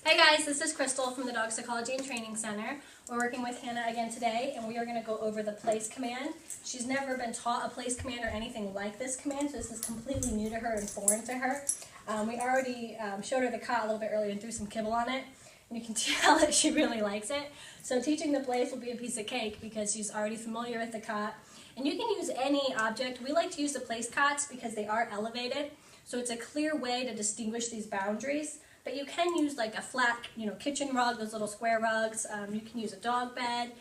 Hey guys, this is Crystal from the Dog Psychology and Training Center. We're working with Hannah again today, and we are going to go over the place command. She's never been taught a place command or anything like this command, so this is completely new to her and foreign to her. We already showed her the cot a little bit earlier and threw some kibble on it, and you can tell that she really likes it. So teaching the place will be a piece of cake because she's already familiar with the cot. And you can use any object. We like to use the place cots because they are elevated, so it's a clear way to distinguish these boundaries. But you can use like a flat, kitchen rug, those little square rugs. You can use a dog bed.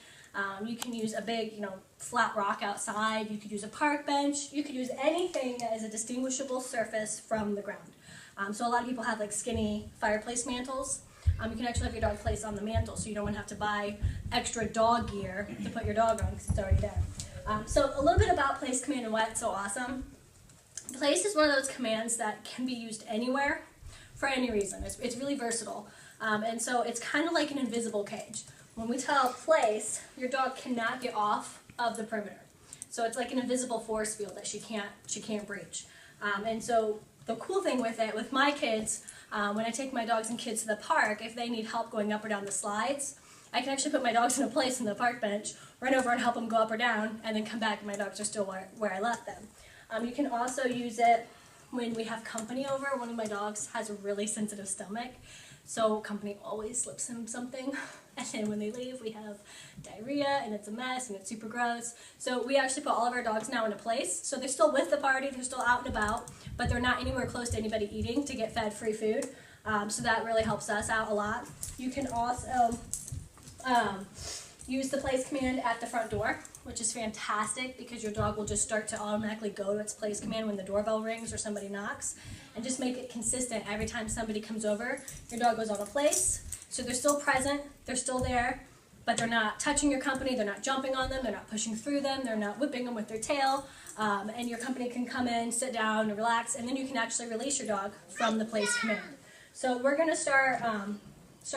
You can use a big, flat rock outside. You could use a park bench. You could use anything that is a distinguishable surface from the ground. So a lot of people have like skinny fireplace mantles. You can actually have your dog place on the mantle, so you don't want to have to buy extra dog gear to put your dog on because it's already there. So a little bit about place command and why it's so awesome. Place is one of those commands that can be used anywhere, for any reason. It's really versatile. And so it's kind of like an invisible cage. When we tell place, your dog cannot get off of the perimeter. So it's like an invisible force field that she can't breach. And so the cool thing with it, with my kids, when I take my dogs and kids to the park, if they need help going up or down the slides, I can actually put my dogs in a place in the park bench, run over and help them go up or down, and then come back and my dogs are still where I left them. You can also use it when we have company over. One of my dogs has a really sensitive stomach, so company always slips him something, and then when they leave we have diarrhea and it's a mess and it's super gross. So we actually put all of our dogs now in a place, so they're still with the party, they're still out and about, but they're not anywhere close to anybody eating to get fed free food, so that really helps us out a lot. You can also use the place command at the front door, which is fantastic because your dog will just start to automatically go to its place command when the doorbell rings or somebody knocks, and just make it consistent. Every time somebody comes over, your dog goes on a place, so they're still present, they're still there, but they're not touching your company, they're not jumping on them, they're not pushing through them, they're not whipping them with their tail, and your company can come in, sit down, and relax, and then you can actually release your dog from the place command. So we're going to start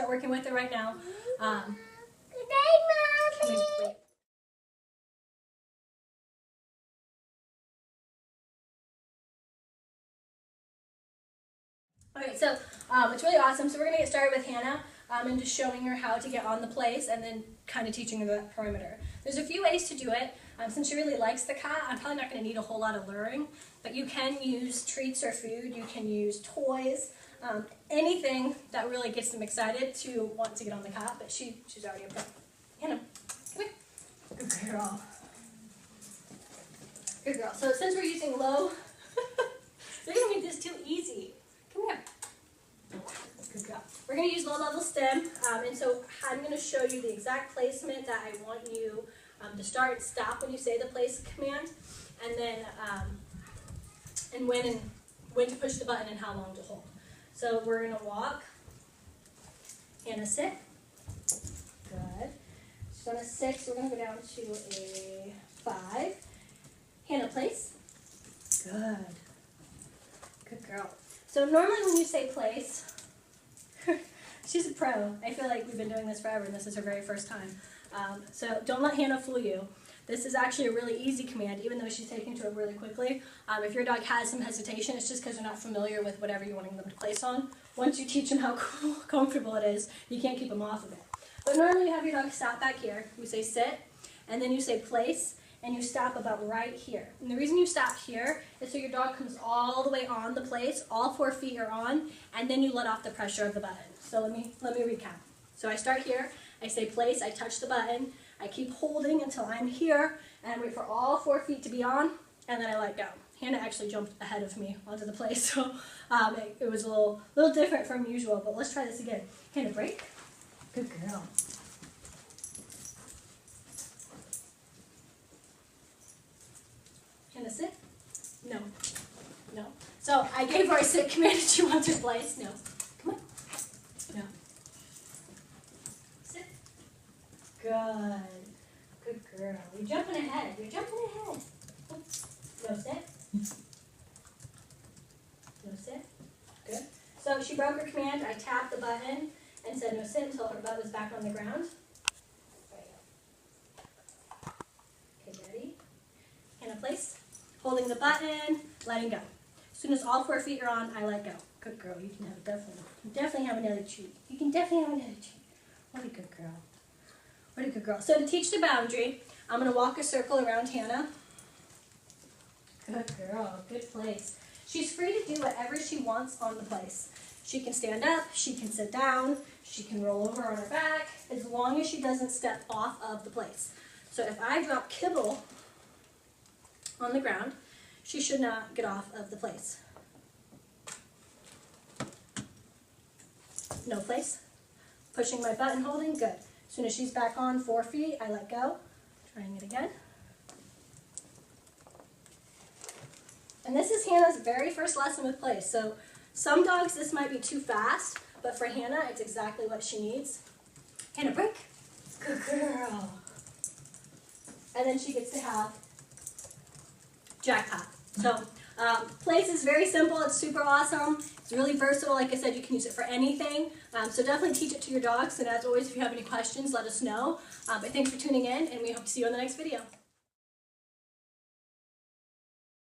working with it right now. Wait. Okay, so it's really awesome. So we're going to get started with Hannah and just showing her how to get on the place and then kind of teaching her the perimeter. There's a few ways to do it. Since she really likes the cot, I'm probably not going to need a whole lot of luring, but you can use treats or food. You can use toys, anything that really gets them excited to want to get on the cot, but she's already a pro. Hannah, come here. Good girl. Good girl. So since we're using low, they're going to make this too easy. Come here. Good girl. We're going to use low-level stim, and so I'm going to show you the exact placement that I want you to start and stop when you say the place command, and then and when to push the button and how long to hold. So we're going to walk. Hannah, sit. Good. She's on a 6. We're going to go down to a 5. Hannah, place. Good. Good girl. So normally when you say place, she's a pro. I feel like we've been doing this forever and this is her very first time. So don't let Hannah fool you. This is actually a really easy command, even though she's taking to it really quickly. If your dog has some hesitation, it's just because they're not familiar with whatever you're wanting them to place on. Once you teach them how comfortable it is, you can't keep them off of it. But normally you have your dog stop back here. You say sit, and then you say place, and you stop about right here. And the reason you stop here is so your dog comes all the way on the place, all 4 feet are on, and then you let off the pressure of the button. So let me recap. So I start here, I say place, I touch the button, I keep holding until I'm here, and I wait for all 4 feet to be on, and then I let go. Hannah actually jumped ahead of me onto the place, so it was a little different from usual, but let's try this again. Hannah, break. Good girl. Hannah, sit? No. No. So I gave her a sit command and she wants her place. No. Come on. No. Sit. Good. Good girl. You're jumping ahead. You're jumping ahead. No sit. No sit. Good. So she broke her command. I tapped the button and said no sit until her butt was back on the ground. There you go. Okay, ready? Hannah, place. Holding the button, letting go. As soon as all 4 feet are on, I let go. Good girl. You can have definitely have another treat. You can definitely have another treat. What a good girl. What a good girl. So to teach the boundary, I'm going to walk a circle around Hannah. Good girl. Good place. She's free to do whatever she wants on the place. She can stand up, she can sit down, she can roll over on her back, as long as she doesn't step off of the place. So if I drop kibble on the ground, she should not get off of the place. No place. Pushing my button, holding, good. As soon as she's back on 4 feet, I let go. Trying it again. And this is Hannah's very first lesson with place. So some dogs, this might be too fast, but for Hannah, it's exactly what she needs. Hannah, break. Good girl. And then she gets to have jackpot. So place is very simple. It's super awesome. It's really versatile. Like I said, you can use it for anything. So definitely teach it to your dogs. And as always, if you have any questions, let us know. But thanks for tuning in, and we hope to see you on the next video.